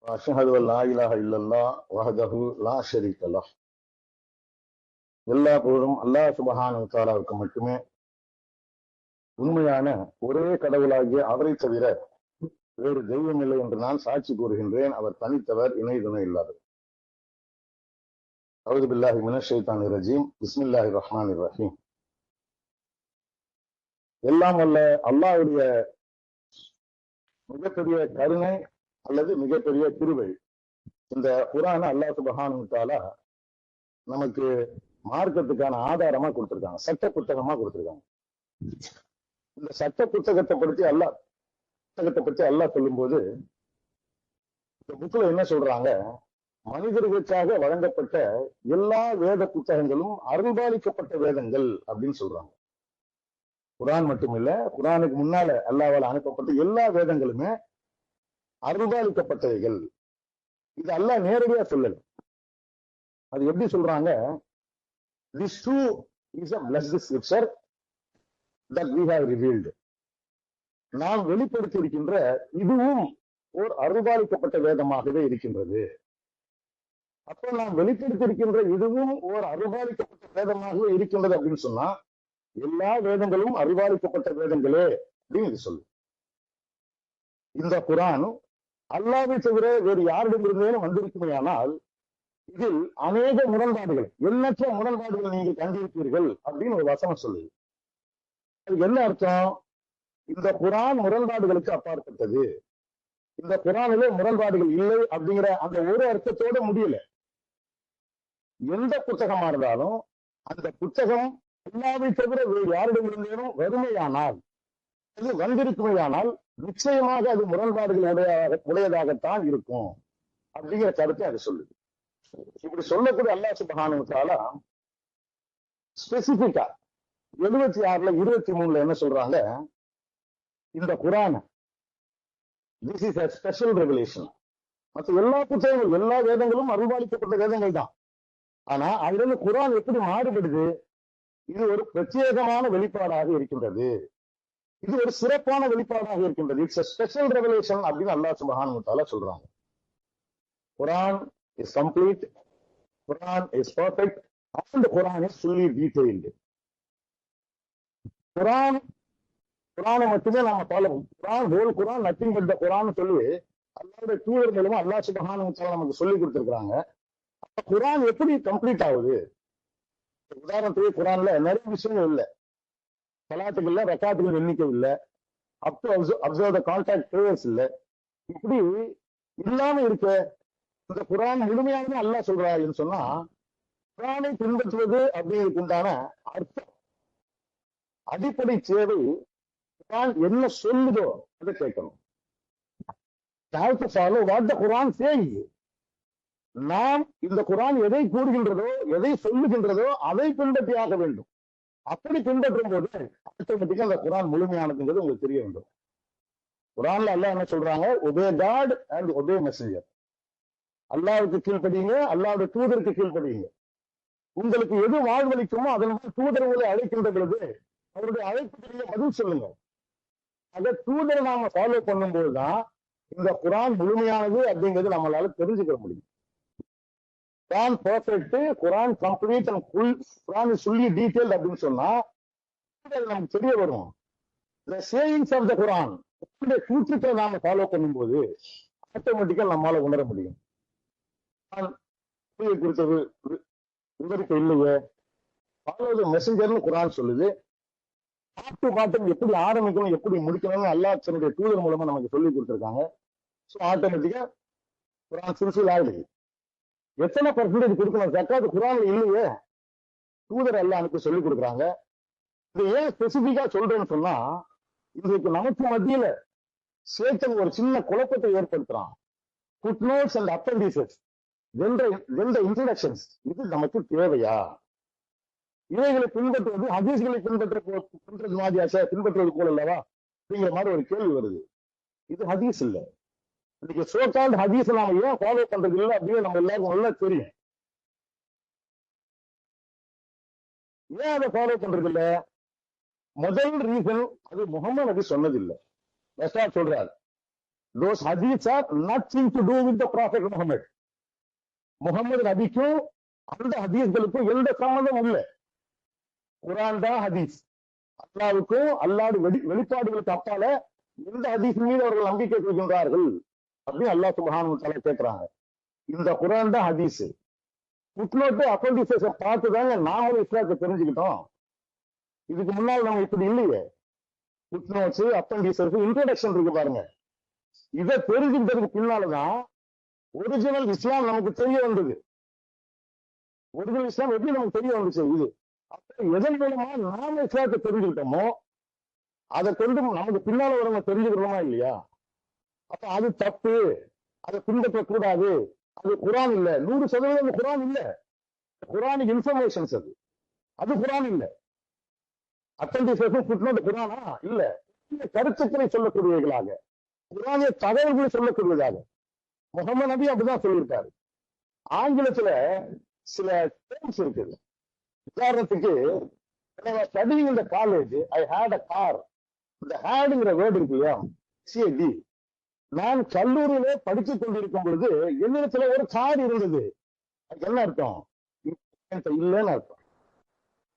وأشهد أن لا إله إلا الله وحده لا شريك له. எல்லா புகழும் அல்லாஹ் சுப்ஹானஹு வ தஆலாவுக்கு மட்டுமே. உண்மையான ஒரே கடவுளாகிய அவரை தவிர வேறு தெய்வம் இல்லை என்று நான் சாட்சி கூறுகின்றேன். அவர் தனித்தவர், இணை துணை இல்லாதவர். அஊது பில்லாஹி மினஷ் ஷைத்தானிர் ரஜீம். பிஸ்மில்லாஹிர் ரஹ்மானிர் ரஹீம். எல்லாம் வல்ல அல்லாஹ்வுடைய மிகப்பெரிய கருணை அல்லது மிகப்பெரிய கிருபை. இந்த குர்ஆனை அல்லாஹ் சுப்ஹானஹு வ தஆலா நமக்கு மார்க்கத்துக்கான ஆதாரமா கொடுத்திருக்காங்க, சட்ட புத்தகமா கொடுத்திருக்காங்க. இந்த சட்ட புத்தகத்தை பற்றி அல்லாஹ் சொல்லும் போது இந்த புக்ல என்ன சொல்றாங்க, மனிதர்களுக்காக வழங்கப்பட்ட எல்லா வேத புத்தகங்களும் அருள்பாலிக்கப்பட்ட வேதங்கள் அப்படின்னு சொல்றாங்க. குர்ஆன் மட்டுமில்ல, குர்ஆனுக்கு முன்னால அல்லாஹ்வால் அனுப்பப்பட்ட எல்லா வேதங்களுமே அருள்பாலிக்கப்பட்டவைகள். இது அல்லாஹ் நேரடியா சொல்லல. அது எப்படி சொல்றாங்க, this too is a blessed scripture that we have revealed. நாம் வெளிப்படுத்தி இருக்கின்ற இதுவும் ஒரு அருள்பாலிக்கப்பட்ட வேதமாகவே இருக்கின்றது. அப்ப நாம் வெளிப்படுத்தி இருக்கின்ற இதுவும் ஒரு அருள்பாலிக்கப்பட்ட வேதமாகவே இருக்கின்றது அப்படின்னு சொன்னா எல்லா வேதங்களும் அருள்பாலிக்கப்பட்ட வேதங்களே அப்படின்னு இது சொல்லு. இந்த குர்ஆன் அல்லாஹ்வை தவிர வேறு யாரிடமிருந்தேனும் வந்திருக்குமேயானால் இதில் அநேக முரண்பாடுகள், எண்ணற்ற முரண்பாடுகள் நீங்கள் கண்டிருப்பீர்கள் அப்படின்னு ஒரு வசனம் சொல்லுது. அதுக்கு என்ன அர்த்தம்? இந்த குர்ஆன் முரண்பாடுகளுக்கு அப்பாற்பட்டது. இந்த குர்ஆனிலே முரண்பாடுகள் இல்லை அப்படிங்கிற அந்த ஒரு அர்த்தத்தோட முடியல. எந்த புத்தகமா இருந்தாலும் அந்த புத்தகம் அல்லாஹ்வை தவிர வேறு யாரிடமிருந்தேனும் வறுமையானால், அது வந்திருக்குமையானால் நிச்சயமாக அது முரண்பாடுகள் உடையதாகத்தான் இருக்கும் அப்படிங்கிற கருத்தை அது சொல்லுது. இப்படி சொல்லக்கூடிய அல்லாஹ் சுப்ஹானஹு வ தஆலா ஸ்பெசிபிக்கா 76ல 23ல என்ன சொல்றாங்க, இந்த Quran this is a special revelation. மற்ற எல்லா புத்தகங்களும் எல்லா வேதங்களும் அருள்பாலிக்கப்பட்ட வேதங்கள் தான். ஆனா அதுல இருந்து குர்ஆன் எப்படி மாறுபடுது? இது ஒரு பிரத்யேகமான வெளிப்பாடாக இருக்கின்றது, இது ஒரு சிறப்பான வெளிப்பாடாக இருக்கின்றது. இட்ஸ் a ஸ்பெஷல் ரெவலேஷன் அப்படின்னு அல்லாஹ் சுப்ஹானஹு வ தஆலா சொல்றாங்க. குர்ஆன் is complete, Quran is perfect, and the Quran is fully detailed. குர்ஆனை மட்டுமே நாம ஃபாலோ பண்ணுவோம். Whole Quran nothing but the Quran சொல்லி அல்லாஹ்வுடைய தூதர் மூலமா அல்லாஹ் சுப்ஹானஹு வ தஆலா நமக்கு சொல்லி கொடுத்திருக்காங்க. அப்ப குர்ஆன் எப்படி கம்ப்ளீட் ஆகுது? உதாரணத்துக்கு குர்ஆன்ல நிறைய விஷயங்கள் இல்லை, ஸலாத்துக்கு இல்ல, ரக்காத்துக்கு எண்ணிக்கை இல்லை, up to observe the contact prayers இல்லை. இப்படி இல்லாம இருக்க இந்த குர்ஆன் முழுமையானது அல்லாஹ் சொல்றாருன்னு சொன்னா குர்ஆனை பின்பற்றுவது அப்படிங்கிறதுக்கு உண்டான அர்த்தம், அடிப்படை தேவை குர்ஆன் என்ன சொல்லுதோ அதை கேட்கணும். குர்ஆன் சேயிங். நாம் இந்த குர்ஆன் எதை கூறுகின்றதோ எதை சொல்லுகின்றதோ அதை பின்பற்றியாக வேண்டும். அப்படி பின்பற்றும் போது ஆட்டோமேட்டிக்கா அந்த குர்ஆன் முழுமையானதுங்கிறது உங்களுக்கு தெரிய வேண்டும். குர்ஆன்ல அல்லாஹ் என்ன சொல்றாங்க, obey God and obey messenger. அல்லாஹ்வுக்கு கீழ்ப்படியுங்க, அல்லாஹ்வுடைய தூதருக்கு கீழ்ப்படியுங்க. உங்களுக்கு எது வாழ்வளிக்குமோ அதனால தூதர்களை அழைக்கின்ற பொழுது அவருடைய அழைப்புக்கு பதில் சொல்லுங்க. அதை தூதரை நாம ஃபாலோ பண்ணும்போதுதான் இந்த குர்ஆன் முழுமையானது அப்படிங்கிறது நம்மளால தெரிஞ்சுக்க முடியும். Quran perfect, Quran complete and full, Quran is fully detailed அப்படின்னு சொன்னா நமக்கு தெரிய வரும். the sayings of the Quran கூற்றுக்களை நாம ஃபாலோ பண்ணும்போது ஆட்டோமேட்டிக்கா நம்மளால உணர முடியும். குறித்தது விவரிக்க இல்லையே, ஃபாலோ மெசஞ்சர்னு குர்ஆன் சொல்லுது. பாட்டு பாட்டு எப்படி ஆரம்பிக்கணும் எப்படி முடிக்கணும்னு அல்லாஹ் தன்னுடைய தூதர் மூலமா நமக்கு சொல்லி கொடுத்துருக்காங்க. ஸோ ஆட்டோமேட்டிக்கா குர்ஆன் ஃபுல்ஃபில் ஆகுது. எத்தனை பர்சன்டேஜ் கொடுக்கணும்? ஜக்காத் குர்ஆன்ல இல்லையே, தூதர் அல்லாஹ் எனக்கு சொல்லி கொடுக்குறாங்க. இது ஏன் ஸ்பெசிபிக்கா சொல்றேன்னு சொன்னா, இன்றைக்கு நமக்கு மத்தியில சேத்தன் ஒரு சின்ன குழப்பத்தை ஏற்படுத்துறான். ஃபுட்நோட்ஸ் அண்ட் அப்பெண்டிசஸ், இன்ட்ரோடக்ஷன்ஸ், இது நமக்கு தேவையா? இவைகளை பின்பற்றுவது ஹதீஸ்களை பின்பற்றுறது மாதிரியாச்சா, பின்பற்றுவது போல இல்லவா அப்படிங்கிற மாதிரி ஒரு கேள்வி வருது. இது ஹதீஸ் இல்ல. இன்னைக்கு சோகால்ட் ஹதீஸ் நாம ஏன் ஃபாலோ பண்றது இல்லை அப்படின்னு நம்ம எல்லாருக்கும் நல்லா தெரியும். ஏன் அதை ஃபாலோ பண்றது இல்ல? முதல் ரீசன், அது முகமது நபி சொன்னதில்லை. சொல்றாரு, those hadiths are nothing to do with the Prophet Muhammad. Mohammed நபிக்கும் அந்த ஹதீஸ்களுக்கும் எந்த சம்பந்தமும் இல்லை. குர்ஆன் தான் ஹதீஸ். அல்லாவுக்கும் அல்லாஹ்வுடைய வெளிப்பாடுகளுக்கு அப்பால எந்த ஹதீஸ் மீது அவர்கள் நம்பிக்கை கொள்கின்றார்கள் அப்படின்னு அல்லாஹ் சுப்ஹானஹு வ தஆலா கேட்கிறாங்க. இந்த குர்ஆன் தான் ஹதீஸ். ஃபுட்நோட் அப்பெண்டிசஸை பார்த்து தாங்க நாமளும் இஸ்லாத்தை தெரிஞ்சுக்கிட்டோம். இதுக்கு முன்னால் நம்ம இப்படி இல்லையே. ஃபுட்நோட்ஸ், அப்பெண்டிசஸ், இன்ட்ரோடக்ஷன் இருக்கு பாருங்க. இதை தெரிஞ்சுக்கிட்டதுக்கு பின்னாலதான் ஒரிஜினல் இஸ்லாம் நமக்கு தெரிய வந்தது. ஒரிஜினல் இஸ்லாம் எப்படி நமக்கு தெரிய வந்துச்சு? இது அப்ப எதன் மூலமா நாம இஸ்லாத்தை தெரிஞ்சுக்கிட்டோமோ அதை கொண்டு நமக்கு பின்னால வரவங்க தெரிஞ்சுக்கிறோமா இல்லையா? அப்ப அது தப்பு, அதை பின்பற்றக்கூடாது. அது குர்ஆன் இல்ல. 100% குர்ஆன் இல்ல. குர்ஆனிக் இன்ஃபர்மேஷன்ஸ் அது. அது குர்ஆன் இல்ல. அப்பெண்டிசஸும் ஃபுட்நோட் குர்ஆனா இல்ல. கருத்துக்களை சொல்லக்கூடியவர்களாக, குர்ஆனிய தகவல்களை சொல்லக்கூடியதாக முகமது நபி அப்படிதான் சொல்லியிருக்காரு. ஆங்கிலத்துல சில டேர்ம்ஸ் இருக்குது. உதாரணத்துக்கு, ஸ்டடிங் இந்த college I hate a car. இந்த ஹேடுங்கிற வேர்டு இருக்கு இல்லையா, சிஏடி. நான் கல்லூரியிலே படித்துக் கொண்டிருக்கும் பொழுது என்னிடத்துல ஒரு கார் இருந்தது. அது என்ன அர்த்தம்? இல்லைன்னு அர்த்தம்.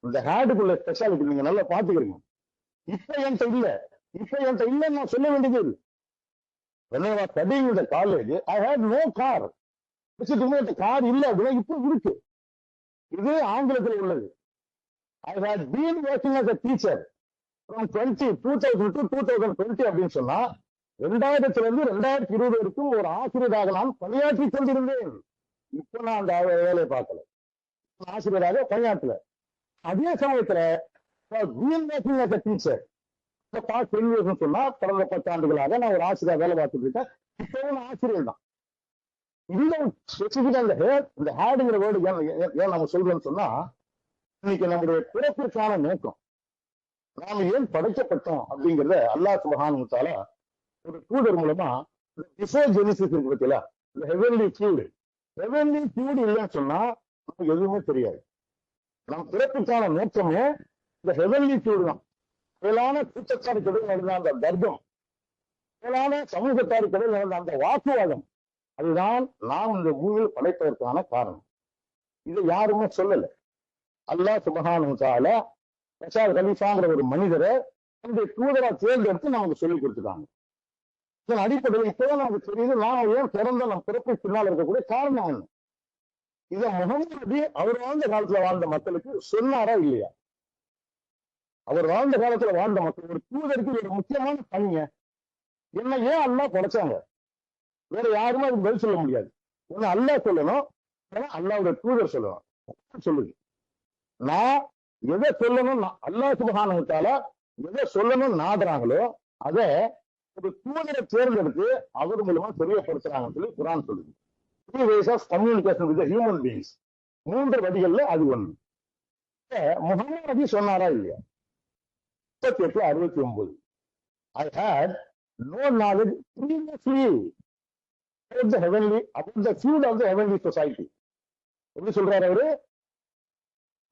இந்த ஹேடுக்குள்ள ஸ்பெஷாலிட்டி நீங்க நல்லா பாத்துக்கிறீங்க. இப்ப என்கிட்ட இல்ல, இப்ப என்கிட்ட இல்லைன்னு நான் சொல்ல வேண்டியது இல்லை. When I was studying in the college, I had no car. Car இல்ல அப்படின்னா இப்ப இருக்கு. இது ஆங்கிலத்தில் உள்ளது. I had been working as a teacher from 2000 to 2020 அப்படின்னு சொன்னா 2000 இருந்து 2020 வரைக்கும் ஒரு ஆசிரியராக நான் பணியாற்றி கொண்டிருந்தேன். இப்ப நான் அந்த வேலையை பார்க்கல, ஆசிரியராக பணியாற்றல. அதே சமயத்துல been working as a teacher past 10 years சொன்னா கடந்த 10 ஆண்டுகளாக நான் ஒரு ஆசிரியர் வேலை பார்த்துட்டு இருக்கேன். இப்பவும் ஆசிரியர் தான். இந்த ஸ்பெசிபிக்கா இந்த ஹேடுங்கிற வேர்டு ஏன் நம்ம சொல்றோம்னு சொன்னா, இன்னைக்கு நம்முடைய பிறப்பிற்கான நோக்கம், நாம ஏன் படைக்கப்பட்டோம் அப்படிங்கிறத அல்லாஹ் சுப்ஹானஹு வ தஆலா ஒரு தூதர் மூலமா பிஃபோர் ஜெனிசிஸ் இருக்கு பத்தியா, இந்த ஹெவன்லி ஃபியூட் இல்லைன்னு சொன்னா நமக்கு எதுவுமே தெரியாது. நம்ம பிறப்பிற்கான நோக்கமே இந்த ஹெவன்லி ஃபியூட் தான். மேலான கூட்டத்தாருக்கிடையில் நடந்த அந்த தர்க்கம், மேலான சமூகத்தாருக்கிடையில் நடந்த அந்த வாக்குவாதம், அதுதான் நாம் இந்த பூமியில் படைப்பதற்கான காரணம். இதை யாருமே சொல்லல. அல்லாஹ் சுப்ஹானஹு வ தஆலா ரஷாத் கலீஃபாங்கிற ஒரு மனிதரை அந்த தூதரா தேர்ந்தெடுத்து நமக்கு சொல்லிக் கொடுத்துட்டாங்க. இதன் அடிப்படையில் இப்பதான் நமக்கு தெரியுது நாம் ஏன் பிறந்த நம் பிறப்பு பின்னால் இருக்கக்கூடிய காரணம் என்ன. இதை முகமது நபி அவர் வாழ்ந்த காலத்துல வாழ்ந்த மக்களுக்கு சொன்னாரா இல்லையா? அவர் வாழ்ந்த காலத்துல வாழ்ந்த மக்கள், ஒரு தூதருக்கு ஒரு முக்கியமான பணிங்க என்ன, ஏன் அல்லாஹ் படைச்சாங்க? வேற யாருமே அதுக்கு பதில் சொல்ல முடியாது. ஒண்ணு அல்லாஹ் சொல்லணும், அல்லாஹ்வுடைய தூதர் சொல்லணும். சொல்லுங்க, நான் எதை சொல்லணும், அல்லாஹ் சுப்ஹானஹு வ தஆலா எதை சொல்லணும்னு நாடுறாங்களோ அதை ஒரு தூதரை தேர்ந்தெடுத்து அவர் மூலமா தெரியப்படுத்துறாங்கன்னு சொல்லி குர்ஆன் சொல்லுது. 3 ways of communication with the human beings. 3 வழிகள்ல அது ஒண்ணு. முகமது நபி சொன்னாரா இல்லையா? 38-69. I had no knowledge previously about the field of the heavenly society. எப்படி சொல்றாரு அவரு?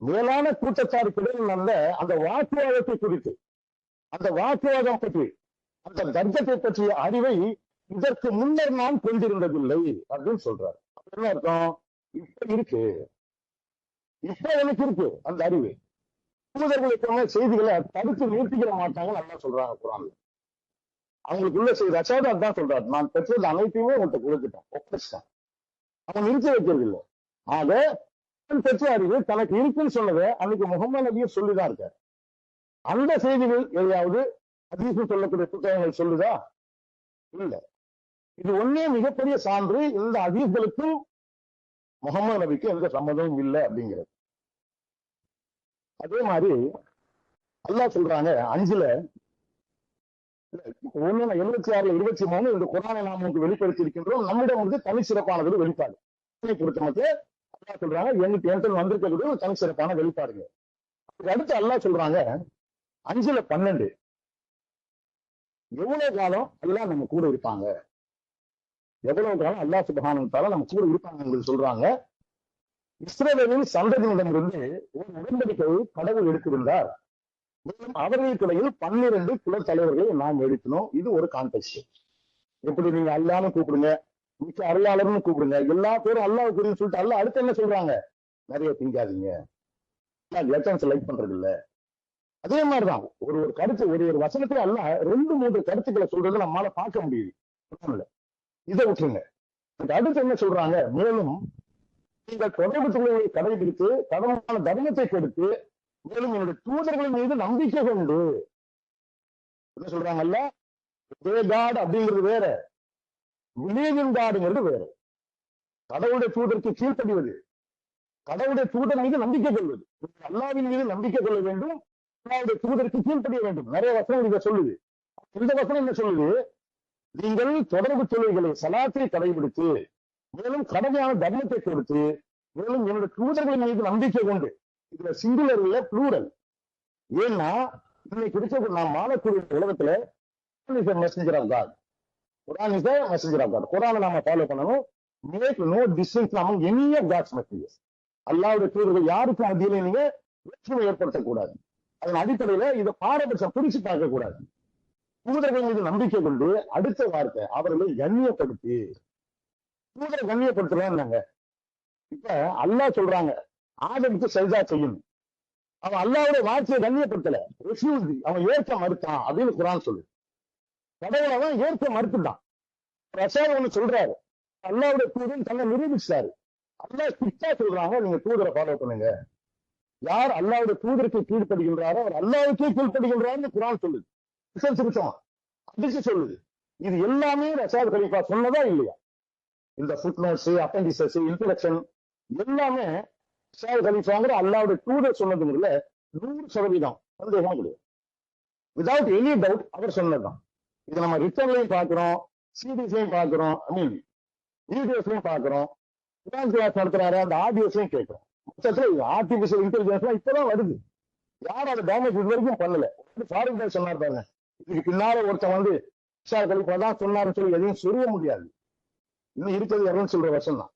மேலான கூட்டத்தாருக்கிடையில் நடந்த அந்த வாக்குவாதத்தை குறித்து, அந்த வாக்குவாதம் பற்றி, அந்த தர்க்கத்தை பற்றிய அறிவை இதற்கு முன்னர் நான் கொண்டிருந்ததில்லை அப்படின்னு சொல்றாரு. என்ன அர்த்தம்? இப்ப இருக்கு, இப்ப எனக்கு இருக்கு அந்த அறிவு. தூதர்களுக்கான செய்திகளை தடுத்து நிறுத்திக்கிற மாட்டாங்க நல்லா சொல்றாங்க குர்ஆன்ல. அவங்களுக்குள்ள செய்தி ரஷாத் தான் சொல்றாரு, நான் பெற்றது அனைத்தையுமே உங்கள்கிட்ட கொடுத்துட்டேன், ஒப்படைச்சிட்டேன். அவன் நிறுத்தி வைக்கிறது இல்லை. ஆக பெற்ற அறிவு தனக்கு இருக்குன்னு சொன்னதை அன்னைக்கு முகமது நபியும் சொல்லிதான் இருக்காரு. அந்த செய்திகள் எதையாவது ஹதீஸ் சொல்லக்கூடிய புத்தகங்கள் சொல்லுதா? இல்ல. இது ஒன்னே மிகப்பெரிய சான்று, இந்த ஹதீஸ்களுக்கும் முகமது நபிக்கு எந்த சம்மதமும் இல்லை அப்படிங்கிறது. அதே மாதிரி அல்லாஹ் சொல்றாங்க 5ல 76 23 இந்த குர்ஆனை நாம் உங்களுக்கு வெளிப்படுத்தி இருக்கின்றோம், நம்மிடம் வந்து தனி சிறப்பானது வெளிப்பாடு. பொறுத்த மட்டும் அல்லாஹ் சொல்றாங்க என்கிட்ட வந்திருக்கிறது ஒரு தனி சிறப்பான வெளிப்பாடுங்க. அடுத்து அல்லாஹ் சொல்றாங்க 5ல 12 எவ்வளவு காலம் அல்லாஹ் நம்ம கூட இருப்பாங்க, எவ்வளவு காலம் அல்லாஹ் சுப்ஹானஹு வ தஆலா நம்ம கூட இருப்பாங்க சொல்றாங்க. இஸ்ரவேலின் சந்ததியிடமிருந்து ஒரு உடன்படிக்கையை கடவுள் எடுத்திருந்தார். மேலும் அவர்களுக்கிடையில் 12 குல தலைவர்களை நாம் எடுக்கணும். இது ஒரு கான்டெக்ஸ்ட். எப்படி நீங்க அல்லான்னு கூப்பிடுங்க, மிச்ச அருளாளர்னு கூப்பிடுங்க, எல்லா பேரும் அல்லாஹ் குறின்னு சொல்லிட்டு அல்ல அடுத்து என்ன சொல்றாங்க, நிறைய திங்காதீங்க, லைக் பண்றது இல்ல. அதே மாதிரிதான் ஒரு ஒரு கருத்து ஒரு வசனத்துல அல்ல 2-3 கருத்துக்களை சொல்றது நம்மளால பார்க்க முடியுது. இதை விட்டுருங்க. அடுத்து என்ன சொல்றாங்க, மேலும் நீங்கள் தொடர்பு தொழில்களை கடைபிடித்து கடமையான தர்மத்தை கொடுத்து மேலும் என்னுடைய தூதர்களின் மீது நம்பிக்கை கொண்டு, என்ன சொல்றாங்கல்ல, காட் அப்படிங்கிறது வேற, பிலீவிங் காடுங்கிறது வேற. கடவுளுடைய தூதருக்கு கீழ்ப்படிவது, கடவுளுடைய தூதர் மீது நம்பிக்கை கொள்வது, அல்லாவின் மீது நம்பிக்கை கொள்ள வேண்டும், அல்லாவுடைய தூதருக்கு கீழ்ப்படிய வேண்டும். நிறைய வசனம் இதை சொல்லுது. இந்த வசனம் என்ன சொல்லுது, நீங்கள் தொடர்பு தொழில்களை சலாத்தை கடைபிடித்து மேலும் கடமையான தர்மத்தை கொடுத்து மேலும் என்னுடைய தூதர்களின் மீது நம்பிக்கை கொண்டு. இதுல சிங்குலர் இல்ல, ப்ளூரல். ஏன்னா இன்னைக்கு இருக்க நாம் வாழக்கூடிய உலகத்துல messenger of God, Quran is the messenger of God. குர்ஆனை நாம ஃபாலோ பண்ணணும். Make no distinction among any of God's messages. அல்லாஹ்வுடைய தூதர்கள் யாருக்கும் அதிலே நீங்க வேற்றுமை ஏற்படுத்தக்கூடாது. அதன் அடிப்படையில இதை பாரபட்சம் பிரிச்சு பார்க்க கூடாது. தூதர்கள் மீது நம்பிக்கை கொண்டு, அடுத்த வார்த்தை அவர்களை கண்ணியப்படுத்தி. தூதரை கண்ணியப்படுத்தலாம்னாங்க. இப்ப அல்லாஹ் சொல்றாங்க ஆதமுக்கு சஜ்தா செய்யணும், அவன் அல்லாஹ்வுடைய வார்த்தையை கண்ணியப்படுத்தல, ரெஃப்யூஸ், அவன் ஏற்க மறுத்தான் அப்படின்னு குர்ஆன் சொல்லு. கடவுளை அவன் ஏற்க மறுத்துட்டான். ரசூல் ஒண்ணு சொல்றாரு, அல்லாஹ்வுடைய தூதன் தன்னை நிரூபிச்சாரு. அல்லாஹ் ஸ்ட்ரிக்ட்டா சொல்றாங்க, நீங்க தூதரை ஃபாலோ பண்ணுங்க. யார் அல்லாஹ்வுடைய தூதருக்கு கீழ்ப்படுகின்றாரோ அவர் அல்லாஹ்வுக்கே கீழ்ப்படுகின்றார்னு குர்ஆன் சொல்லுது. அதுக்கு சொல்லுது. இது எல்லாமே ரஷாத் கலீஃபா சொன்னதா இல்லையா? இந்த ஃபுட்நோட்ஸ், அப்பெண்டிசஸ், இன்ட்ரோடக்ஷன் எல்லாமே ரஷாத் கலீஃபாங்கிற அல்லாஹ்வுடைய தூதர் சொன்னதுங்கிறதுல 100% சந்தேகமே கிடையாது. வித்வுட் எனி டவுட் அவர் சொன்னதுதான். இதை நம்ம ரிட்டர்ன்லையும் பார்க்கிறோம், சிடிஸ்லையும் பார்க்கிறோம், ஐ மீன் வீடியோஸ்லையும் பார்க்கிறோம், கிளாஸ் நடத்துறாரு அந்த ஆடியோஸ்லையும் கேட்கிறோம். மொத்தத்துல ஆர்டிபிஷியல் இன்டெலிஜென்ஸ் இப்பதான் வருது. யாரும் அதை டேமேஜ் இது வரைக்கும் பண்ணல. ஃபாரின் சொன்னார் பாருங்க, இதுக்கு பின்னால ஒருத்தன் வந்து ரஷாத் கலீஃபா தான் சொன்னாருன்னு சொல்லி எதையும் சொல்ல முடியாது. இன்னும் இருக்கிறது 200 சொல்ற வருஷம் தான்.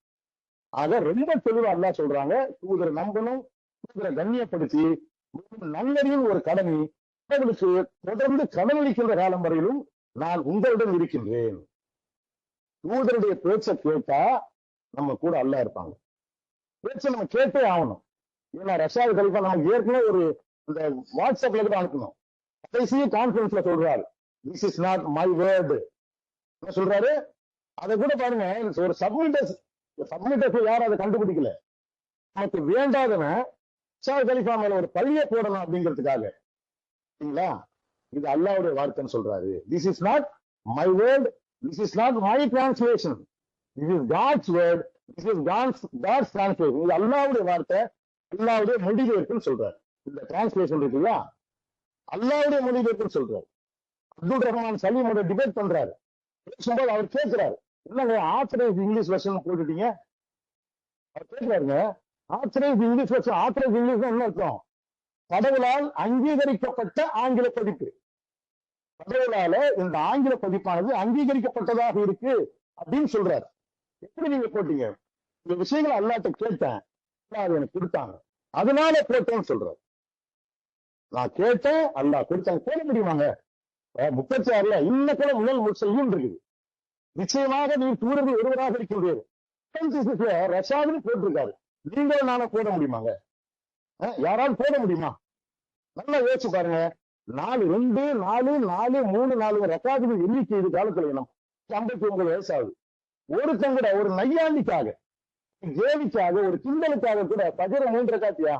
ஆக ரொம்ப தெளிவா அல்லாஹ் சொல்றாங்க, தூதரை நம்பணும், தூதரை கண்ணியப்படுத்தி நல்லறியும் ஒரு கடமை அவர்களுக்கு தொடர்ந்து கடனளிக்கின்ற காலம் வரையிலும் நான் உங்களிடம் இருக்கின்றேன். தூதருடைய பேச்சை கேட்டா நம்ம கூட அல்லாஹ் இருப்பாங்க. பேச்சை நம்ம கேட்டே ஆகணும். ஏன்னா ரஷாத் கலீஃபா நமக்கு ஏற்கனவே ஒரு இந்த வாட்ஸ்அப்ல கூட அனுப்பணும். கடைசி கான்பரன்ஸ்ல சொல்றாரு, this is not my word. என்ன சொல்றாரு? அதை கூட பாருங்க, ஒரு சப்மிட்டர்ஸ் யாரும் அதை கண்டுபிடிக்கல. நமக்கு வேண்டாதவன் ரஷாத் கலீஃபா மேல ஒரு பள்ளியை போடணும் அப்படிங்கிறதுக்காக. சரிங்களா? இது அல்லாஹ்வுடைய வார்த்தைன்னு சொல்றாரு. This is not my word, this is not my translation, this is God's word, this is God's translation. இது அல்லாஹ்வுடைய வார்த்தை, அல்லாஹ்வுடைய மொழிபெயர்ப்புன்னு சொல்றாரு. இந்த டிரான்ஸ்லேஷன் இருக்குல்ல, அல்லாஹ்வுடைய மொழிபெயர்ப்புன்னு சொல்றாரு. அப்துல் ரஹ்மான் சலீமோட டிபேட் பண்றாரு. பேசும்போது அவர் கேட்கிறாரு, என்னங்க ஆத்தரைஸ் இங்கிலீஷ் வெர்ஷன் போட்டுட்டீங்க? அவர் கேட்கிறாருங்க, authorise English version, authorise English என்ன அர்த்தம்? கடவுளால் அங்கீகரிக்கப்பட்ட ஆங்கில பதிப்பு. கடவுளால இந்த ஆங்கில பதிப்பானது அங்கீகரிக்கப்பட்டதாக இருக்கு அப்படின்னு சொல்றாரு. எப்படி நீங்க போட்டீங்க? இந்த விஷயங்களை அல்லாஹ்ட்ட கேட்டேன், அது எனக்கு கொடுத்தாங்க, அதனால போட்டேன்னு சொல்றாரு. நான் கேட்டேன், அல்லாஹ் கொடுத்தாங்க. போட முடியுமாங்க? 36ல இன்னக்குள்ள முதல் முர்சலீன் இருக்குது. நிச்சயமாக நீ தூதர்கள் ஒருவராக இருக்கின்றீர்கள். ரஷாதுன்னு போட்டிருக்காரு. நீங்களும் நானும் போட முடியுமாங்க? யாராவது போட முடியுமா? நல்லா யோசிச்சு பாருங்க. 4, 2, 4, 4, 3, 4 ரக்காத்துக்கு எண்ணிக்கை இது காலத்துல நம்ம 59 வயசு ஆகுது. ஒருத்தன் கூட ஒரு நையாண்டிக்காக, கேலிக்காக, ஒரு கிண்டலுக்காக கூட பஜர 3 ரக்காத்தியா,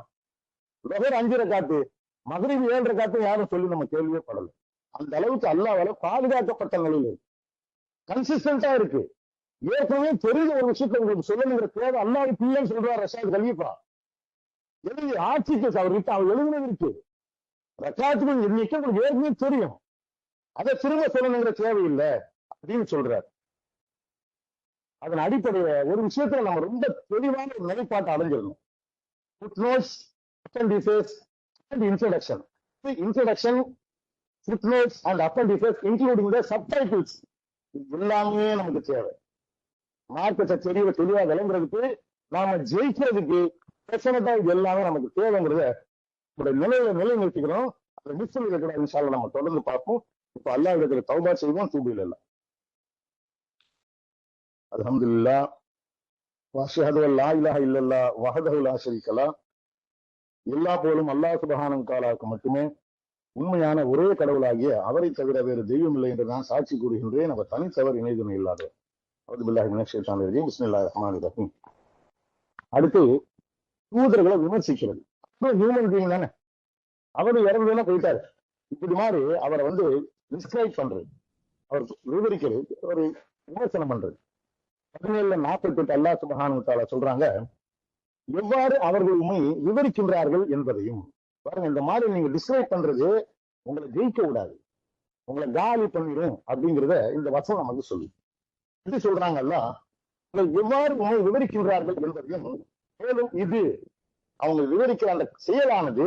லொஹர் 5 ரக்காத்து, மக்ரிப் 7 ரக்காத்து யாரும் சொல்லி நம்ம கேள்வியே படல. அந்த அளவுக்கு அல்லாஹ்வால பாதுகாக்கப்பட்ட நிலையில் கன்சிஸ்டன்டா இருக்கு. ஏற்கனவே தெரிஞ்ச ஒரு விஷயத்த உங்களுக்கு சொல்லணுங்கிற தேவை அல்லாஹ் பிள்ளைன்னு சொல்றாரு ரஷாத் கலீஃபா. எழுதி ஆட்சிக்கு அவர்கிட்ட அவர் எழுதுனது இருக்கு. ரக்காத்துக்கு எண்ணிக்கை உங்களுக்கு ஏற்கனவே தெரியும், அதை திரும்ப சொல்லணுங்கிற தேவையில்லை அப்படின்னு சொல்றாரு. அதன் அடிப்படையில ஒரு விஷயத்துல நம்ம ரொம்ப தெளிவான ஒரு நிலைப்பாட்டை அடைஞ்சிடணும். Footnotes, appendices and introduction. Introduction, footnotes and appendices including the subtitles எல்லாமே நமக்கு தேவை. மார்க்கத்தை தெளிவா விளங்குறதுக்கு, நாம ஜெயிக்கிறதுக்கு பிரச்சனை இது எல்லாமே நமக்கு தேவைங்கிறத நிலைநிறுத்திக்கிறோம். அதை மிஸ் பண்ணிடக்கூடாது. இன்ஷா அல்லாஹ் நம்ம தொடர்ந்து பார்ப்போம். இப்ப அல்லாஹ் இடத்துல தௌபா செய்வோம், தூபில் எல்லாம். அல்ஹம்துலில்லாஹ் வ அஷ்ஹது அல்லா இலாஹ இல்லல்லாஹ் வஹ்தஹு லா ஷரீக லஹ். எல்லா புகழும் அல்லாஹ் சுப்ஹானஹு வ தஆலாவுக்கு மட்டுமே. உண்மையான ஒரே கடவுளாகிய அவரை தவிர வேறு தெய்வம் இல்லை என்று நான் சாட்சி கூறுகின்றேன். அவர் தனித்தவர் இணைதுணை இல்லாதவர். அவுது பில்லாஹி மினஷ் ஷைத்தானிர் ரஜீம். பிஸ்மில்லாஹிர் ரஹ்மானிர் ரஹீம். அடுத்து தூதர்களை விமர்சிக்கிறது. ஹியூமன் பீயிங் தானே, அவரு இறந்துதானே போயிட்டாரு. இப்படி மாதிரி அவரை டிஸ்கிரைப் பண்றது, அவர் விவரிக்கிறது, ஒரு விமர்சனம் பண்றது. 17:48 அல்லாஹ் சுப்ஹானஹு வ தஆலா சொல்றாங்க, எவ்வாறு அவர்கள் உண்மை விவரிக்கின்றார்கள் என்பதையும் பாருங்க. இந்த மாதிரி நீங்க டிஸ்கிரைப் பண்றது உங்களை ஜெயிக்க விடாது, உங்களை காலி பண்ணிடும் அப்படிங்கிறத இந்த வசனம் நமக்கு சொல்லு. இது சொல்றாங்கல்ல, எவ்வாறு உண்மை விவரிக்கின்றார்கள் என்பதையும், மேலும் இது அவங்க விவரிக்கிற அந்த செயலானது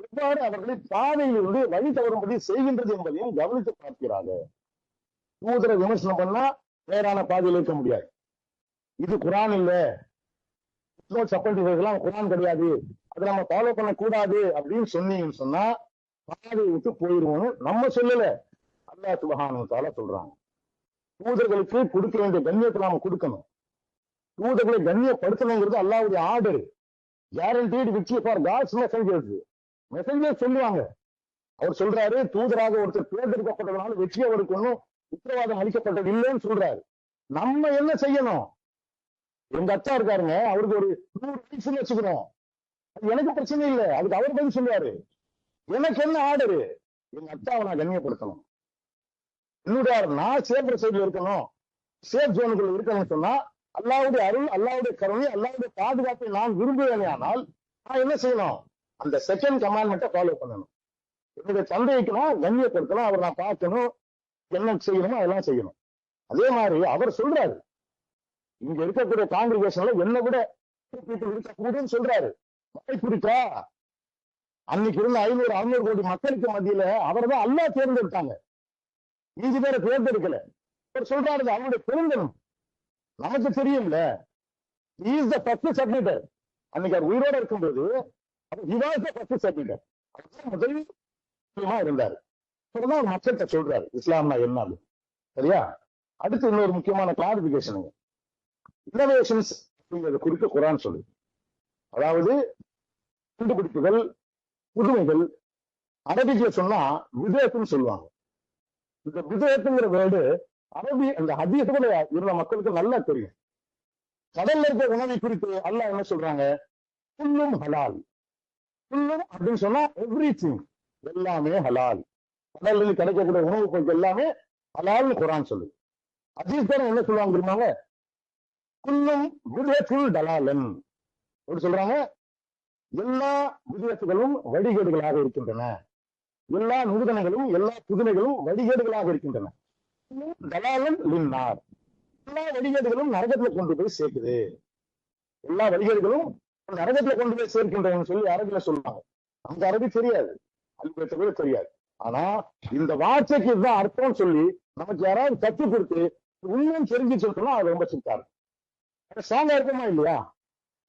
எவ்வாறு அவர்களை பாதையிலிருந்து வழி தவறும்படி செய்கின்றது என்பதையும் கவனித்து பார்க்கிறாங்க. தூதரை விமர்சனம் பண்ணா நேரான பாதையில் இருக்க முடியாது. இது குரான் இல்ல, குரான் கிடையாது, அதை நம்ம ஃபாலோ பண்ண கூடாது அப்படின்னு சொன்னீங்கன்னு சொன்னா பாதையை விட்டு போயிருவோம்னு நம்ம சொல்லல, அல்லாஹ் சுப்ஹானஹு வ தஆலா சொல்றாங்க. தூதர்களுக்கு கொடுக்க வேண்டிய கண்ணியத்தை நாம கொடுக்கணும். தூதர்களை கண்ணியப்படுத்தணுங்கிறது அல்லாஹ்வுடைய order. Guaranteed victory for God's messengers. Messenger சொல்லுவாங்க. அவர் சொல்றாரு, தூதராக ஒருத்தர் தேர்ந்தெடுக்கப்பட்டதுனால வெற்றி அவருக்கு ஒன்றும் உத்தரவாதம் அளிக்கப்பட்டது இல்லைன்னு சொல்றாரு. நம்ம என்ன செய்யணும்? எங்க அத்தா இருக்காருங்க, அவருக்கு ஒரு 100 வயசுன்னு வச்சுக்கிறோம், அது எனக்கு பிரச்சனை இல்லை, அதுக்கு அவர் பதில் சொல்லுவாரு. எனக்கு என்ன ஆர்டரு? எங்க அத்தாவை நான் கண்ணியப்படுத்தணும், என்னுடைய நான் சேஃப் சைட்ல இருக்கணும், சேஃப் ஜோனுக்குள்ள இருக்கணும்னு சொன்னா அல்லாஹ்வுடைய அருள், அல்லாஹ்வுடைய கருணை, அல்லாஹ்வுடைய பாதுகாப்பை நான் விரும்புவேனே, ஆனால் நான் என்ன செய்யணும்? அந்த செகண்ட் கமாண்ட்மெண்ட்டை ஃபாலோ பண்ணணும். என்னுடைய தந்தைக்கு நான் கண்ணியப்படுத்தணும், அவர் நான் பார்க்கணும், என்ன செய்யணுமோ அதெல்லாம் செய்யணும். அதே மாதிரி அவர் சொல்றாரு, இங்க இருக்கக்கூடிய காங்கிரிகேஷன்ல என்ன விட இருக்கக்கூடும் சொல்றாரு. வாய்ப்பு இருக்கா? அன்னைக்கு இருந்த 500-600 கோடி மக்களுக்கு மத்தியில அவரை தான் அல்லாஹ் தேர்ந்தெடுத்தாங்க, மீதி பேரை தேர்ந்தெடுக்கல. அவர் சொல்றாரு, அவருடைய பெருந்தனம் நமக்கு தெரியும்ல. he is the first submitter. அன்னைக்கு அவர் உயிரோட இருக்கும்போது he was the first submitter. முதல் இருந்தாரு. ஒரு மக்கள்கிட்ட சொல்றாரு இஸ்லாம்னா என்ன. சரியா? அடுத்து இன்னொரு முக்கியமான கிளாரிபிகேஷன், இன்னோவேஷன்ஸ் அப்படிங்கிறது குறித்து குரான் சொல்லு. அதாவது கண்டுபிடிப்புகள், புதுமைகள். அரபிக்ல சொன்னா விதேயத்துன்னு சொல்லுவாங்க. இந்த விதேயத்துங்கிற வேர்டு அரபி அந்த ஹதீஸ்ல இருந்த மக்களுக்கு நல்லா தெரியும். கடல்ல இருக்க உணவை குறித்து அல்லாஹ் என்ன சொல்றாங்க? குல்லும் ஹலால். குல்லும் அப்படின்னு சொன்னா எவ்ரிதிங், எல்லாமே ஹலால். கடல்ல இருந்து கிடைக்கக்கூடிய உணவு பொருட்கள் எல்லாமே ஹலால்னு குரான் சொல்லு. ஹதீஸ் என்ன சொல்லுவாங்க தெரியுமாங்க? குல்லும் விதேத்துல் டலாலன் அப்படி சொல்றாங்க. எல்லா விதேத்துகளும் வழிகேடுகளாக இருக்கின்றன, எல்லா நூதனங்களும் எல்லா புதுமைகளும் வழிகேடுகளாக இருக்கின்றன. தலாலன் லின்னார், எல்லா வழிகேடுகளும் நரகத்துல கொண்டு போய் சேர்க்குது, எல்லா வழிகேடுகளும் நரகத்துல கொண்டு போய் சேர்க்கின்றன சொல்லி அரபில சொல்லுவாங்க. அந்த அரபி தெரியாது, அல்பேத்தவே தெரியாது. ஆனா இந்த வார்த்தைக்கு இதுதான் அர்த்தம் சொல்லி நமக்கு யாராவது கற்றுக் கொடுத்து உண்மையும் தெரிஞ்சு சொல்லணும்னா அது ரொம்ப சிக்காரு. ஸ்ட்ராங்கா இருக்குமா இல்லையா?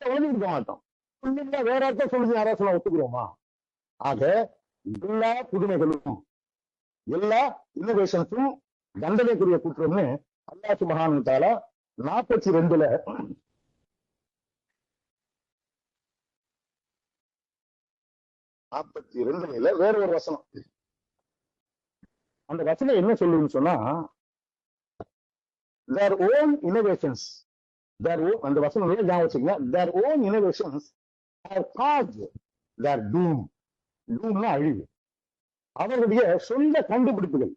ஒழுங்கிருக்க மாட்டோம். வேற அர்த்தம் சொல்லி யாராவது சொல்ல ஒத்துக்கிறோமா? ஆக எல்லா புதுமைகளும் எல்லா இன்னோவேஷன்ஸும் தண்டனைக்குரிய குற்றம்னு அல்லாஹ் சுப்ஹானஹு வ தஆலா 42 வேற ஒரு வசனம். அந்த வசனம் என்ன சொல்லுன்னு சொன்னா, their own innovations, அந்த வசனம் ஞாபகம் வச்சுக்கங்க, their own innovations have caused their doom. doomனா அழிவு. அவர்களுடைய சொந்த கண்டுபிடிப்புகள்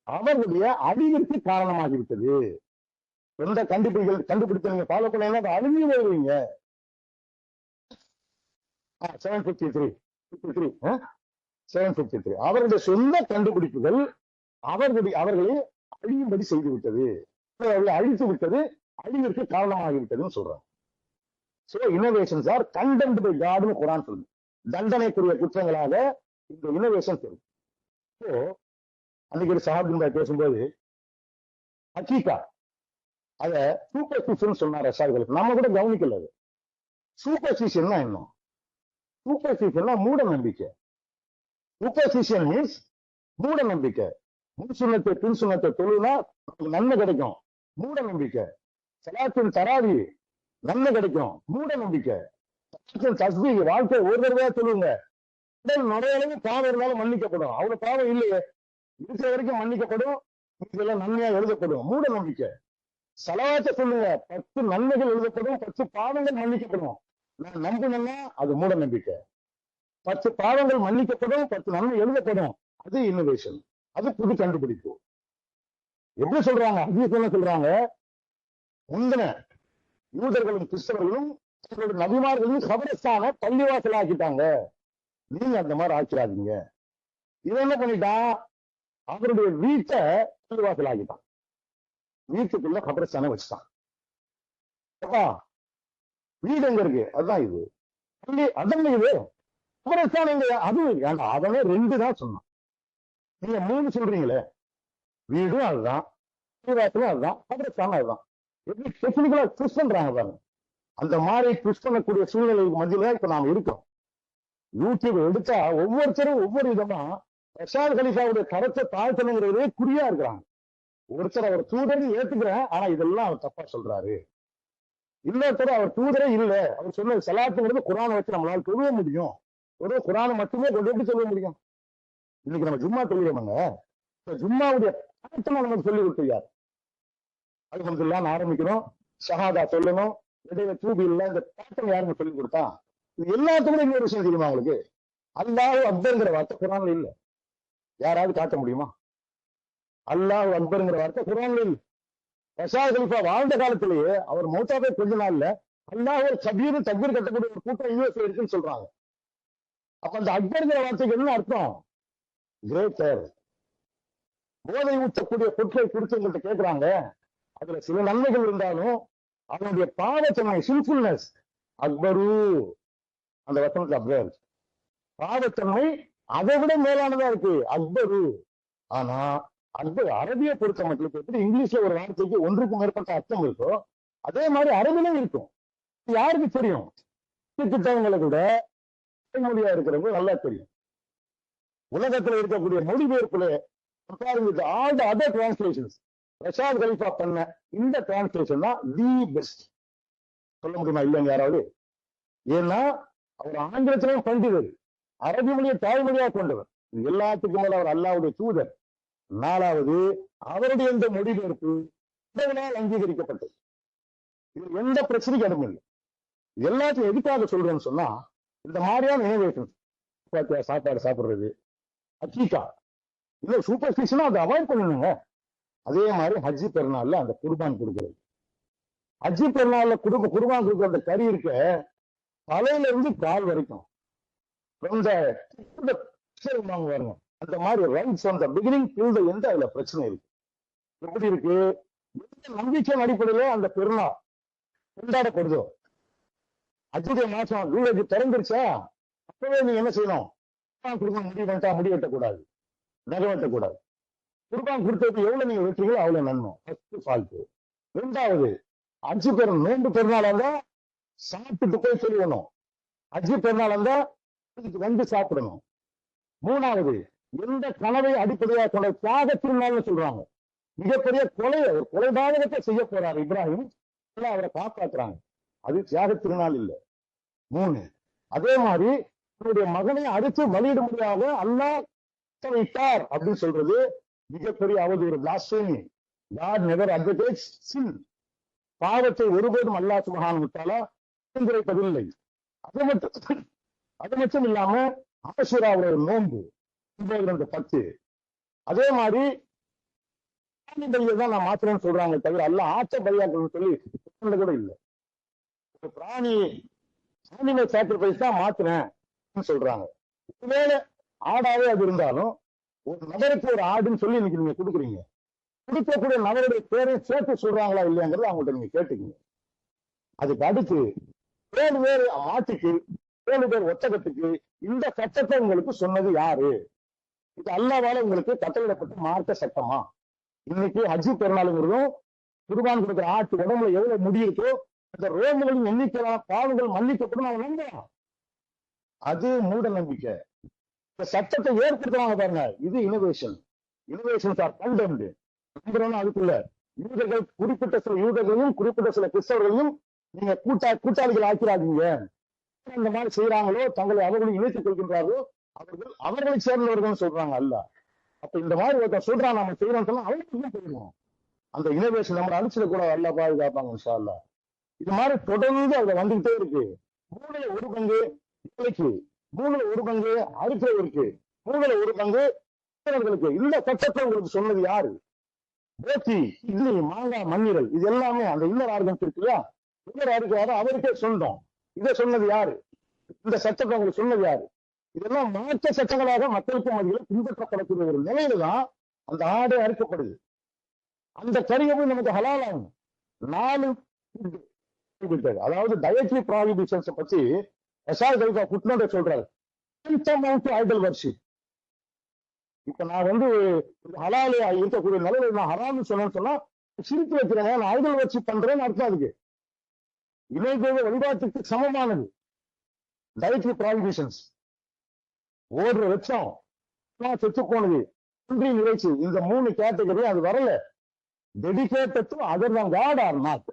அவர்களுடைய அழிவிற்கு காரணமாகிவிட்டது. சொந்த கண்டுபிடிப்பு நீங்க ஃபாலோ பண்ணீங்கன்னா அழிஞ்சு வருவீங்க. 753 அவருடைய சொந்த கண்டுபிடிப்புகள் அவர்களை அழியும்படி செய்து விட்டது, அவர்களை அழித்து விட்டது, அழிவிற்கு காரணமாகிவிட்டதுன்னு சொல்றாங்க. So innovations are condemned by காட்னு குர்ஆன் சொல்லுது. தண்டனைக்குரிய குற்றங்களாக இந்த இன்னோவேஷன்ஸ் இருக்கு. சோ அன்னைக்கு ஒரு சஹாபின் பேசும்போது ஹக்கீகா அத சூப்பர்ஸ்டிஷன் சொன்னார் ரஷாதிகளுக்கு. நம்ம கூட கவனிக்கல. அது சூப்பர்ஸ்டிஷன்னா என்ன? சூப்பர்ஸ்டிஷன்னா மூட நம்பிக்கை. சூப்பர்ஸ்டிஷன் மீன்ஸ் மூட நம்பிக்கை. முன் சுண்ணத்தை பின் சுண்ணத்தை தொழுனா நமக்கு நன்மை கிடைக்கும், மூட நம்பிக்கை. சலாத்தின் தராவி நன்மை கிடைக்கும், மூட நம்பிக்கை. தஸ்பீஹ் வாழ்க்கை ஒரு தடவையா சொல்லுங்க, உடல் நுழையளவு பாவம் இருந்தாலும் மன்னிக்கப்படும். அவ்வளவு பாவம் இல்லையே, இருக்கிற வரைக்கும் மன்னிக்கப்படும், இதெல்லாம் நன்மையா எழுதப்படும், மூட நம்பிக்கை. சலவாத்தை சொல்லுங்க, 10 நன்மைகள் எழுதப்படும், 10 பாவங்கள் மன்னிக்கப்படும். நான் நம்பினேன்னா அது மூட நம்பிக்கை. 10 பாவங்கள் மன்னிக்கப்படும், 10 நன்மை எழுதப்படும், அது இன்னோவேஷன், அது புது கண்டுபிடிப்பு. எப்படி சொல்றாங்க, ஹதீஸ்ல சொல்றாங்க, முந்தின யூதர்களும் கிறிஸ்தவர்களும் அவர்களுடைய நபிமார்களையும் கபரஸ்தான பள்ளிவாசல் ஆக்கிட்டாங்க, நீங்க அந்த மாதிரி ஆக்கிடாதீங்க. இவன் என்ன பண்ணிட்டான், அவருடைய வீட்டை பள்ளிவாசல் ஆக்கிட்டான், வீட்டுக்குள்ள கபரஸ்தான வச்சுட்டான். வீடு எங்க இருக்கு, அதுதான் இது பள்ளி, அதான் இது கபரஸ்தான் எங்க, அது வேண்டாம், அதனே 2 தான் சொன்னான். நீங்க 3 சொல்றீங்களே, வீடும் அதுதான், பள்ளிவாசலும் அதுதான், கபரஸ்தானும் அதுதான். எப்படி டெக்னிக்கலா ட்விஸ்ட் பண்றாங்க பாருங்க. அந்த மாதிரி ட்விஸ்ட் பண்ணக்கூடிய சூழ்நிலைக்கு மத்தியில இப்ப நாம இருக்கோம். யூடியூப் எடுத்தா ஒவ்வொருத்தரும் ஒவ்வொரு விதமா ரஷாத் கலீஃபாவுடைய கருத்தை தாழ்த்தணுங்கிறதே குறியா இருக்கிறாங்க. ஒருத்தர் அவர் தூதரை ஏத்துக்கிறேன், ஆனா இதெல்லாம் அவர் தப்பா சொல்றாரு. இன்னொருத்தர் அவர் தூதரே இல்ல, அவர் சொன்ன சலாத்துங்கிறது குரானை வச்சு நம்மளால தொழுவ முடியும், ஒரு குரானை மட்டுமே கொண்டு எப்படி சொல்ல முடியும். இன்னைக்கு நம்ம ஜும்மா தொழுகிறோம்ங்க, ஜும்மாவுடைய நமக்கு சொல்லி கொடுத்துருக்காரு. அல்ஹம்துலில்லாஹ் ஆரம்பிக்கிறோம், ஷஹாதா சொல்லணும், இடையில தூபி இல்ல, இந்த பாட்டம் யாருன்னு சொல்லி கொடுத்தா. இது எல்லாத்துக்கும் இன்னொரு விஷயம் தெரியுமா உங்களுக்கு, அல்லாஹ் அக்பர்ங்கிற வார்த்தை குரான்ல இல்ல. யாராவது காட்ட முடியுமா? அல்லாஹ் அக்பர்ங்கிற வார்த்தை குரான்ல இல்ல. ரஷாத் கலீஃபா வாழ்ந்த காலத்திலேயே அவர் மௌத்தாவே கொஞ்ச நாள்ல அல்லாஹ் ஒரு கபீர் தக்பீர் கட்டக்கூடிய ஒரு கூட்டம் யூஎஸ்ல இருக்குன்னு சொல்றாங்க. அப்ப அந்த அக்பர்ங்கிற வார்த்தைக்கு என்ன அர்த்தம்? கிரேட்டர். போதை ஊற்றக்கூடிய பொருட்களை குறித்து உங்கள்கிட்ட கேட்கிறாங்க, அதுல சில நன்மைகள் இருந்தாலும் அவனுடைய பாவத்தன்மை சின்ஃபுல்னஸ் அக்பரு, அந்த வசனத்துல அக்பர், பாவத்தன்மை அதை விட மேலானதா இருக்கு அக்பரு. ஆனா அக்பர் அரபியை பொறுத்த மட்டும் எப்படி இங்கிலீஷ்ல ஒரு வார்த்தைக்கு 1க்கும் மேற்பட்ட அர்த்தம் இருக்கோ, அதே மாதிரி அரபிலும் இருக்கும். யாருக்கு தெரியும்? திட்டங்களை விட மொழியா இருக்கிறவங்க நல்லா தெரியும். உலகத்துல இருக்கக்கூடிய மொழிபெயர்ப்புல all the other translations Rashad Khalifa பண்ண இந்த டிரான்ஸ்லேஷன் தான் தி பெஸ்ட். சொல்ல முடியுமா இல்லைங்க யாராவது? ஏன்னா அவர் ஆங்கிலத்திலும் பண்டிதர், அரபி மொழியை தாய்மொழியா கொண்டவர், எல்லாத்துக்கும் மேல அவர் அல்லாஹ்வுடைய தூதர். 4வது அவருடைய இந்த மொழிபெயர்ப்பு கடவுளால் அங்கீகரிக்கப்பட்டது. இது எந்த பிரச்சனைக்கு இடம் இல்லை. எல்லாத்தையும் எதுக்காக சொல்றேன்னு சொன்னா, இந்த மாதிரியான இனோவேஷன், சாப்பாடு சாப்பிடுறது, அக்கீகா, இல்ல சூப்பர்ஸ்டிஷனா அதை அவாய்ட் பண்ணணுங்க. அதே மாதிரி ஹஜ்ஜி பெருநாள்ல அந்த குர்பான் கொடுக்கிறது, ஹஜ்ஜி பெருநாள்ல குர்பான் கொடுக்குற அந்த கறி இருக்க, தலையில இருந்து கால் வரைக்கும் வாங்க, அந்த மாதிரி ரைட்ஸ் அந்த பிகினிங் டில் தி எண்ட் அதுல பிரச்சனை இருக்கு. எப்படி இருக்கு? நம்பிக்கையின் அடிப்படையில அந்த பெருநாள் கொண்டாடப்படுதோ, ஹஜ்ஜுடைய மாசம் வீடு திறந்துருச்சா, அப்பவே நீங்க என்ன செய்யணும்? குர்பான் முடி வெட்டக்கூடாது, நகை வெட்டக்கூடாது. குர்பான் கொடுத்ததுக்கு எவ்வளவு நீங்க வெட்டுறீங்களோ அவ்வளவு நன்மை. First fault. 2வது ஹஜ்ஜி நோன்பு பெருநாள் இருந்தா சாப்பிட்டு போய் சொல்லணும், ஹஜ்ஜி பெருநாள் இருந்தா வந்து சாப்பிடணும். 3வது எந்த கனவை அடிப்படையாக கொண்ட தியாக திருநாள்னு சொல்றாங்க. மிகப்பெரிய கொலைபாதகத்தை செய்ய போறாரு இப்ராஹிம், அவரை காப்பாற்றுறாங்க, அது தியாக திருநாள் இல்லை. 3 அதே மாதிரி தன்னுடைய மகனை அடித்து பலியிடும்படியாக அல்லாஹ் விட்டார் அப்படின்னு சொல்றது மிகப்பெரிய அவதூறு, blasphemy. God never advocates sin. பாவத்தை ஒருபோதும் அல்லாஹ் சுப்ஹானஹு வ தஆலா பரிந்துரைப்பதில்லை. அது மட்டும் இல்லாம ஆஷூராவுடைய நோன்பு 10. அதே மாதிரி தான் நான் மாத்திரன்னு சொல்றாங்க தவிர அல்ல ஆச்ச பலியாக்கணும்னு சொல்லி கூட இல்லை. பிராணி அனிமல் சாக்ரிஃபைஸ் தான் மாத்தினேன் சொல்றாங்க. ஒருவேளை ஆடாவே அது இருந்தாலும் ஒரு நபருக்கு ஒரு ஆடுன்னு சொல்லி இன்னைக்கு நீங்க கொடுக்குறீங்க, கொடுக்கக்கூடிய நபருடைய பேரை சேர்த்து சொல்றாங்களா இல்லையாங்கிறது அவங்கள்ட்ட நீங்க கேட்டுக்கீங்க. அதுக்கு அடுத்து 7 பேர் ஆட்டுக்கு 7 பேர் ஒட்டகத்துக்கு இந்த சட்டத்தை உங்களுக்கு சொன்னது யாரு? இது அல்லாஹ்வால உங்களுக்கு கட்டளையிடப்பட்ட மார்க்க சட்டமா? இன்னைக்கு ஹஜ்ஜி பெருநாளுங்கிறதும் குர்பான் கொடுக்குற ஆட்டு உடம்புல எவ்வளவு முடி இருக்கோ அந்த ரோமங்களின் எண்ணிக்கை பாவங்கள் மன்னிக்கப்படும் அவன் நம்புறான். அது மூட நம்பிக்கை. இந்த சட்டத்தை ஏற்படுத்துவாங்க பாருங்க, இது இனோவேஷன். Innovations R condemned. அதுக்குள்ள யூதர்கள், குறிப்பிட்ட சில யூதர்களையும் குறிப்பிட்ட சில கிறிஸ்தவர்களையும் நீங்க கூட்டாளிகள் ஆக்கிறாதீங்க. இந்த மாதிரி செய்யறாங்களோ, தங்களை அவர்களை இணைத்துக் கொள்கின்றார்களோ அவர்களை சேர்ந்தவர்கள் சொல்றாங்க அல்ல. அப்ப இந்த மாதிரி ஒருத்தர் சொல்றான் நம்ம செய்யறோம் சொன்னா அவங்களுக்கு போயிடுவோம். அந்த இனோவேஷன் நம்ம அழிச்சிட கூட அல்ல பாதுகாப்பாங்க இன்ஷா அல்லாஹ். இது மாதிரி தொடர்ந்து அதுல வந்துகிட்டே இருக்கு. 1/3 வேலைக்கு, 1/3 அறுக்கிறவருக்கு, 1/3 இந்த சட்டத்தை உங்களுக்கு சொன்னது யாரு? போத்தி, இட்லி, மாங்காய், மண்ணீரல், இது எல்லாமே அந்த இன்னர் ஆர்கன்ஸ் இருக்குல்ல, இன்னர் ஆர்கன் அவருக்கே சொந்தம். இதை சொன்னது யாரு? இந்த சட்டத்தை உங்களுக்கு சொன்னது யாரு? இதெல்லாம் மாற்ற சட்டங்களாக மக்களுக்கு மத்தியில் பின்பற்றப்படக்கூடிய ஒரு நிலையில தான் அந்த ஆடை அறுக்கப்படுது. அந்த கறியை போய் நமக்கு ஹலால் ஆகும். 4 அதாவது டயட்ரி ப்ராஹிபிஷன்ஸ் பத்தி புட்னோட சொல்றாரு. Idol worship. இப்ப நான் ஹலால் இருக்கக்கூடிய நிலையில நான் ஹராம்னு சொன்னா சிரித்து வைக்கிறேன், நான் ஐடல் வர்ஷிப் பண்றேன்னு அர்த்தம். அதுக்கு இணை தெய்வ வழிபாட்டுக்கு சமமானது டயட்ரி ப்ராஹிபிஷன்ஸ். 1 லட்சம் செத்து போனது, நிறைச்சி, இந்த 3 கேட்டகரி அது வரல. Dedicated to other than God or not.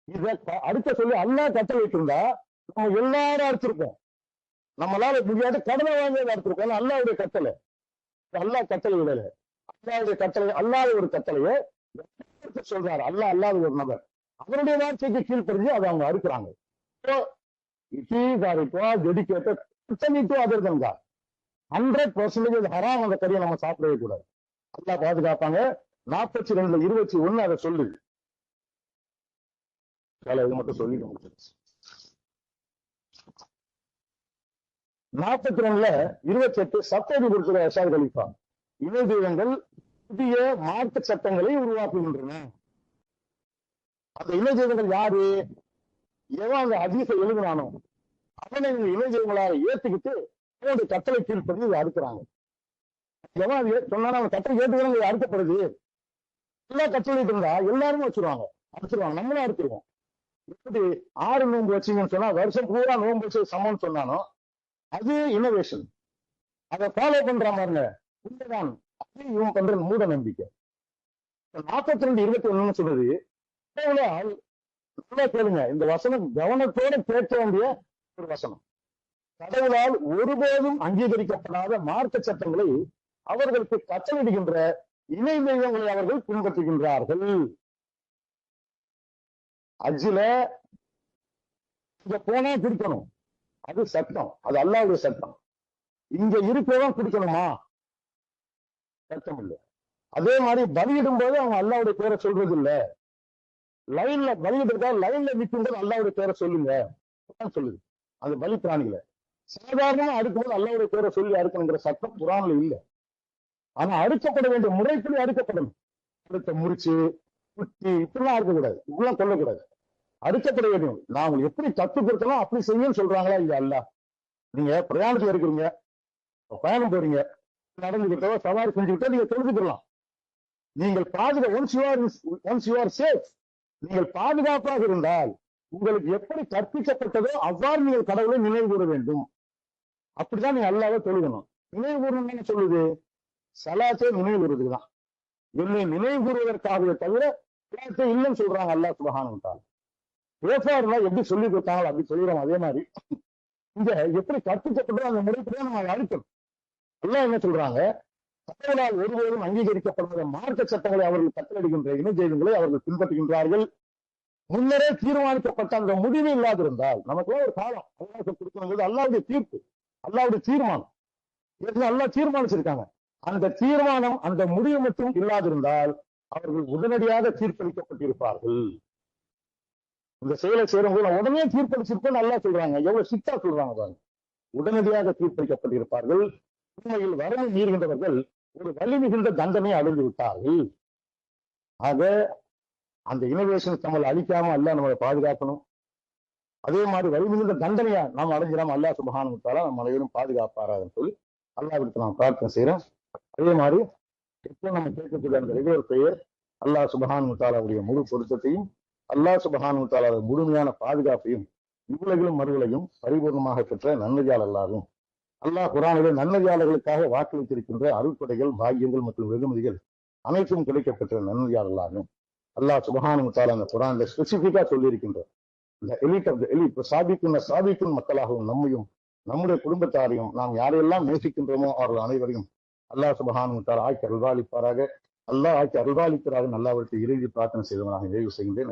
இத அடுத்த சொல்லி அல்லா கட்டளை இருந்தா நம்ம எல்லாரும் அறுத்திருப்போம். நம்மளால முடியாத கடனை வாங்கியதை அறுத்திருப்போம். அல்லாவுடைய கட்டளை, அல்லா கட்டளை விடல. அல்லாவுடைய கட்டளை, அல்லாத ஒரு கட்டளையை சொல்றாரு. அல்லாத ஒரு நபர் அவருடைய வார்த்தைக்கு கீழ்படிஞ்சு அதை அவங்க அறுக்கிறாங்க. Dedicated to other than God. 100% ஹராம். அந்த கறியை நம்ம சாப்பிடவே கூடாது. அல்லா பாதுகாப்பாங்க. 42:21 அதை சொல்லுது. இது மட்டும் சொல்லி 42:28 சட்டத்தை கொடுக்கிற ரஷாத் கலீஃபா. இணை தெய்வங்கள் புதிய மார்க்க சட்டங்களை உருவாக்குகின்றன. அந்த இணை தெய்வங்கள் யாரு? எவன் அந்த ஹதீஸை எழுதினானோ அவனை இணை தெய்வங்களாக ஏத்துக்கிட்டு அவனுடைய கட்டளை கீழ்படி இதை அறுக்கிறாங்க. எவன் சொன்னாலும் அவன் கட்டளை ஏற்றுக்கிறாங்க, அறுக்கப்படுது. எல்லா கட்டளைட்டு இருந்தா எல்லாருமே வச்சிருவாங்க, அறுத்துருவாங்க, நம்மளும் அறுத்துருவோம். எப்படி 6 நோன்பு வச்சீங்கன்னு சொன்னா வருஷம் பூரா நோன்பு வச்சு சமம்னு சொன்னானோ அது இன்னோவேஷன். அதை ஃபாலோ பண்ற மாதிரிங்க உண்மைதான். அப்படி இவன் பண்ற மூட நம்பிக்கை. 42:21 சொல்றது நல்லா கேளுங்க. இந்த வசனம் கவனத்தோட கேட்க வேண்டிய ஒரு வசனம். கடவுளால் ஒருபோதும் அங்கீகரிக்கப்படாத மார்க்க சட்டங்களை அவர்களுக்கு கட்டளையிடுகின்ற இணை தெய்வங்களை அவர்கள் பின்பற்றுகின்றார்கள். அஜில இங்க போனா குடிக்கணும், அது சட்டம், அது அல்லாஹ்வுடைய சட்டம். இங்க இருக்கதான் குடிக்கணுமா? சட்டம் இல்லை. அதே மாதிரி பலியிடும் போது அவங்க அல்லாஹ்வுடைய பேரை சொல்றது இல்ல. லைன்ல பலியிடுறதா லைன்ல நிற்கும்போது அல்லாஹ்வுடைய பேரை சொல்லுங்க சொல்லுது அந்த பலி பிராணிகளை. சாதாரணமா அறுக்கும்போது அல்லாஹ்வுடைய பேரை சொல்லி அறுக்கணுங்கிற சட்டம் குர்ஆன்ல இல்லை. ஆனா அறுக்கப்பட வேண்டிய முறைப்படி அறுக்கப்படணும். அடுத்த முறிச்சு குட்டி இப்படிலாம் அறுக்கக்கூடாது, இப்படிலாம் கொல்லக்கூடாது, அறுக்கப்பட வேண்டும். நான் உங்களுக்கு எப்படி கற்றுக் கொடுத்தோம் அப்படி செய்யணும்னு சொல்றாங்களா இல்லையா அல்லாஹ்? நீங்க பிரயாணத்துல இருக்கிறீங்க, பயணம் போறீங்க, நடந்துகிட்டோ சவாரி செஞ்சுக்கிட்டோ நீங்க தெரிஞ்சுக்கலாம். நீங்கள் ஒன்ஸ் யூ ஆர் சேஃப், நீங்கள் பாதுகாப்பாக இருந்தால் உங்களுக்கு எப்படி கற்பிக்கப்பட்டதோ அவ்வாறு நீங்கள் கடவுளை நினைவு கூற வேண்டும். அப்படிதான் நீங்க அல்லாஹ்வை தொழுகணும். நினைவு கூறணும்னு சொல்லுது சலாத்தே நினைவு கூறுவதுதான். என்னை நினைவு கூறுவதற்காகவே தவிர சலாத்தே இல்லைன்னு சொல்றாங்க அல்லாஹ் சுப்ஹானஹு வ தஆலா. வேஃபார்ல எப்படி சொல்லி கொடுத்தாங்களோ அப்படி சொல்லிடுறோம். அதே மாதிரி இங்க எப்படி கற்பிக்கப்பட்டதோ அந்த முறைப்படிதான் நம்ம அழிக்கணும். எல்லாம் என்ன சொல்றாங்க? கடவுளால் ஒருபோதும் அங்கீகரிக்கப்படாத மார்க்க சட்டங்களை அவர்கள் கட்டளையிடுகின்ற இணை தெய்வங்களை அவர்கள் பின்பற்றுகின்றார்கள். முன்னரே தீர்மானிக்கப்பட்ட அந்த முடிவு இல்லாதிருந்தால், நமக்குலாம் ஒரு காலம் அவகாசம் கொடுக்கணுங்கிறது அல்லாஹ்வுடைய தீர்ப்பு, அல்லாஹ்வுடைய தீர்மானம். அல்லாஹ் தீர்மானிச்சிருக்காங்க. அந்த தீர்மானம் அந்த முடிவு மட்டும் இல்லாதிருந்தால் அவர்கள் உடனடியாக தீர்ப்பளிக்கப்பட்டிருப்பார்கள். இந்த செயலை செய்யறவங்க உடனே தீர்ப்பளிச்சிருப்பேன் நல்லா சொல்றாங்க. எவ்வளவு சித்தா சொல்றாங்க பாருங்க. உடனடியாக தீர்ப்பளிக்கப்பட்டிருப்பார்கள். உண்மையில் வரவு மீறுகின்றவர்கள் ஒரு வலி மிகுந்த தண்டனை அடைந்து விட்டார்கள். ஆக அந்த இனோவேஷன் நம்மளை அழிக்காம அல்லாஹ் நம்மளை பாதுகாக்கணும். அதே மாதிரி வலி மிகுந்த தண்டனையா நாம் அடைஞ்சிடாம அல்லாஹ் சுப்ஹானஹு வ தஆலா நம்ம அனைவரும் பாதுகாப்பாரான்னு சொல்லி அல்லாஹ்விடத்தில் நாம் பிரார்த்தனை செய்யறோம். அதே மாதிரி இப்போ நம்ம கேட்கக்கூடிய அந்த ரெகுலர் பெயர் அல்லாஹ் சுப்ஹானஹு வ தஆலாவுடைய முழு பொருத்தத்தையும் அல்லாஹ் சுப்ஹானஹு வ தஆலாவுடைய முழுமையான பாதுகாப்பையும் இவ்வுலகிலும் மறுவுலகிலும் பரிபூர்ணமாக பெற்ற நன்மையால் அல்லாஹ்வும் அல்லாஹ் குரானிலே நன்மையாளர்களுக்காக வாக்களித்திருக்கின்ற அருள்கொடைகள், பாக்கியங்கள் மற்றும் வெகுமதிகள் அனைத்தும் கிடைக்கப்பெற்ற நன்மையாளர்களாகும் அல்லாஹ் சுப்ஹானஹு வ தஆலா அந்த குரான்ல ஸ்பெசிபிக்கா சொல்லியிருக்கின்றார். இந்த எலிட் ஆஃப் த எலிட், சாபிக்கும் மக்களாகவும் நம்மையும் நம்முடைய குடும்பத்தாரையும் நாம் யாரையெல்லாம் நேசிக்கின்றோமோ அவர்கள் அனைவரையும் அல்லாஹ் சுப்ஹானஹு வ தஆலா ஆக்கி அருள்பாலிப்பாராக. அல்லாஹ் ஆக்கி அருள்பாலிப்பதாக அல்லாஹ்விடத்தில் இறுதி பிரார்த்தனை செய்தவனாக நிறைவு செய்கின்றேன்.